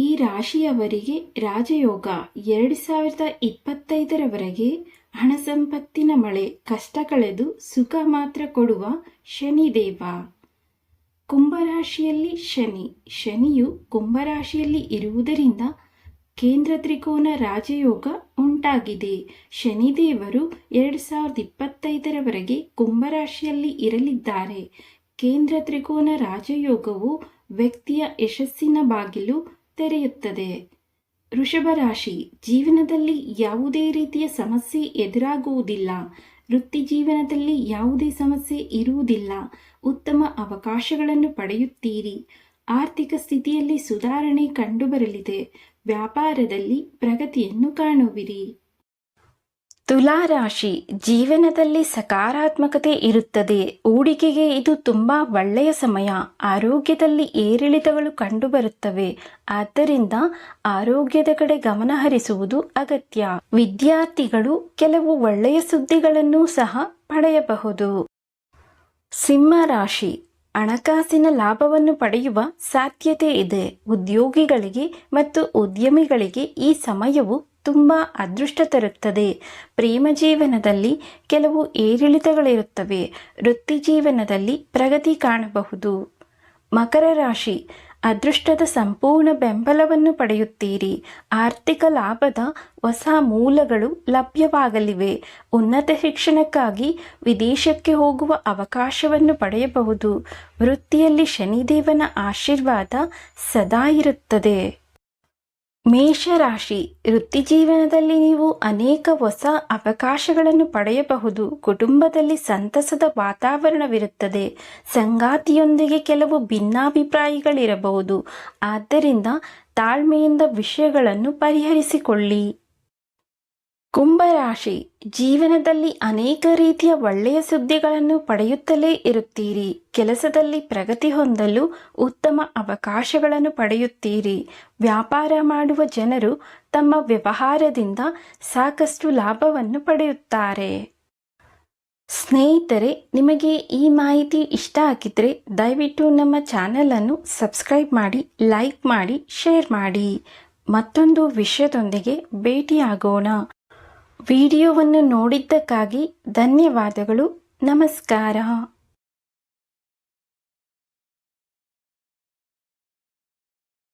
ಈ ರಾಶಿಯವರಿಗೆ ರಾಜಯೋಗ 2025ರವರೆಗೆ ಹಣ ಸಂಪತ್ತಿನ ಮಳೆ, ಕಷ್ಟ ಕಳೆದು ಸುಖ ಮಾತ್ರ ಕೊಡುವ ಶನಿದೇವ. ಕುಂಭರಾಶಿಯಲ್ಲಿ ಶನಿಯು ಕುಂಭರಾಶಿಯಲ್ಲಿ ಇರುವುದರಿಂದ ಕೇಂದ್ರ ತ್ರಿಕೋನ ರಾಜಯೋಗ ಉಂಟಾಗಿದೆ. ಶನಿದೇವರು 2025ರವರೆಗೆ ಕುಂಭರಾಶಿಯಲ್ಲಿ ಇರಲಿದ್ದಾರೆ. ಕೇಂದ್ರ ತ್ರಿಕೋನ ರಾಜಯೋಗವು ವ್ಯಕ್ತಿಯ ಯಶಸ್ಸಿನ ಬಾಗಿಲು ತೆರೆಯುತ್ತದೆ. ವೃಷಭ ರಾಶಿ, ಜೀವನದಲ್ಲಿ ಯಾವುದೇ ರೀತಿಯ ಸಮಸ್ಯೆ ಎದುರಾಗುವುದಿಲ್ಲ. ವೃತ್ತಿ ಜೀವನದಲ್ಲಿ ಯಾವುದೇ ಸಮಸ್ಯೆ ಇರುವುದಿಲ್ಲ. ಉತ್ತಮ ಅವಕಾಶಗಳನ್ನು ಪಡೆಯುತ್ತೀರಿ. ಆರ್ಥಿಕ ಸ್ಥಿತಿಯಲ್ಲಿ ಸುಧಾರಣೆ ಕಂಡುಬರಲಿದೆ. ವ್ಯಾಪಾರದಲ್ಲಿ ಪ್ರಗತಿಯನ್ನು ಕಾಣುವಿರಿ. ತುಲಾ ರಾಶಿ, ಜೀವನದಲ್ಲಿ ಸಕಾರಾತ್ಮಕತೆ ಇರುತ್ತದೆ. ಹೂಡಿಕೆಗೆ ಇದು ತುಂಬಾ ಒಳ್ಳೆಯ ಸಮಯ. ಆರೋಗ್ಯದಲ್ಲಿ ಏರಿಳಿತಗಳು ಕಂಡುಬರುತ್ತವೆ. ಆದ್ದರಿಂದ ಆರೋಗ್ಯದ ಕಡೆ ಗಮನ ಹರಿಸುವುದು ಅಗತ್ಯ. ವಿದ್ಯಾರ್ಥಿಗಳು ಕೆಲವು ಒಳ್ಳೆಯ ಸುದ್ದಿಗಳನ್ನು ಸಹ ಪಡೆಯಬಹುದು. ಸಿಂಹ ರಾಶಿ, ಹಣಕಾಸಿನ ಲಾಭವನ್ನು ಪಡೆಯುವ ಸಾಧ್ಯತೆ ಇದೆ. ಉದ್ಯೋಗಿಗಳಿಗೆ ಮತ್ತು ಉದ್ಯಮಿಗಳಿಗೆ ಈ ಸಮಯವು ತುಂಬ ಅದೃಷ್ಟ ತರುತ್ತದೆ. ಪ್ರೇಮ ಜೀವನದಲ್ಲಿ ಕೆಲವು ಏರಿಳಿತಗಳಿರುತ್ತವೆ. ವೃತ್ತಿ ಜೀವನದಲ್ಲಿ ಪ್ರಗತಿ ಕಾಣಬಹುದು. ಮಕರ ರಾಶಿ, ಅದೃಷ್ಟದ ಸಂಪೂರ್ಣ ಬೆಂಬಲವನ್ನು ಪಡೆಯುತ್ತೀರಿ. ಆರ್ಥಿಕ ಲಾಭದ ಹೊಸ ಮೂಲಗಳು ಲಭ್ಯವಾಗಲಿವೆ. ಉನ್ನತ ಶಿಕ್ಷಣಕ್ಕಾಗಿ ವಿದೇಶಕ್ಕೆ ಹೋಗುವ ಅವಕಾಶವನ್ನು ಪಡೆಯಬಹುದು. ವೃತ್ತಿಯಲ್ಲಿ ಶನಿದೇವನ ಆಶೀರ್ವಾದ ಸದಾ ಇರುತ್ತದೆ. ಮೇಷರಾಶಿ, ವೃತ್ತಿ ಜೀವನದಲ್ಲಿ ನೀವು ಅನೇಕ ಹೊಸ ಅವಕಾಶಗಳನ್ನು ಪಡೆಯಬಹುದು. ಕುಟುಂಬದಲ್ಲಿ ಸಂತಸದ ವಾತಾವರಣವಿರುತ್ತದೆ. ಸಂಗಾತಿಯೊಂದಿಗೆ ಕೆಲವು ಭಿನ್ನಾಭಿಪ್ರಾಯಗಳಿರಬಹುದು. ಆದ್ದರಿಂದ ತಾಳ್ಮೆಯಿಂದ ವಿಷಯಗಳನ್ನು ಪರಿಹರಿಸಿಕೊಳ್ಳಿ. ಕುಂಭರಾಶಿ, ಜೀವನದಲ್ಲಿ ಅನೇಕ ರೀತಿಯ ಒಳ್ಳೆಯ ಸುದ್ದಿಗಳನ್ನು ಪಡೆಯುತ್ತಲೇ ಇರುತ್ತೀರಿ. ಕೆಲಸದಲ್ಲಿ ಪ್ರಗತಿ ಹೊಂದಲು ಉತ್ತಮ ಅವಕಾಶಗಳನ್ನು ಪಡೆಯುತ್ತೀರಿ. ವ್ಯಾಪಾರ ಮಾಡುವ ಜನರು ತಮ್ಮ ವ್ಯವಹಾರದಿಂದ ಸಾಕಷ್ಟು ಲಾಭವನ್ನು ಪಡೆಯುತ್ತಾರೆ. ಸ್ನೇಹಿತರೆ, ನಿಮಗೆ ಈ ಮಾಹಿತಿ ಇಷ್ಟ ಆಗಿದ್ರೆ ದಯವಿಟ್ಟು ನಮ್ಮ ಚಾನಲನ್ನು ಸಬ್ಸ್ಕ್ರೈಬ್ ಮಾಡಿ, ಲೈಕ್ ಮಾಡಿ, ಶೇರ್ ಮಾಡಿ. ಮತ್ತೊಂದು ವಿಷಯದೊಂದಿಗೆ ಭೇಟಿಯಾಗೋಣ. ವಿಡಿಯೋವನ್ನು ನೋಡಿದ್ದಕ್ಕಾಗಿ ಧನ್ಯವಾದಗಳು. ನಮಸ್ಕಾರ.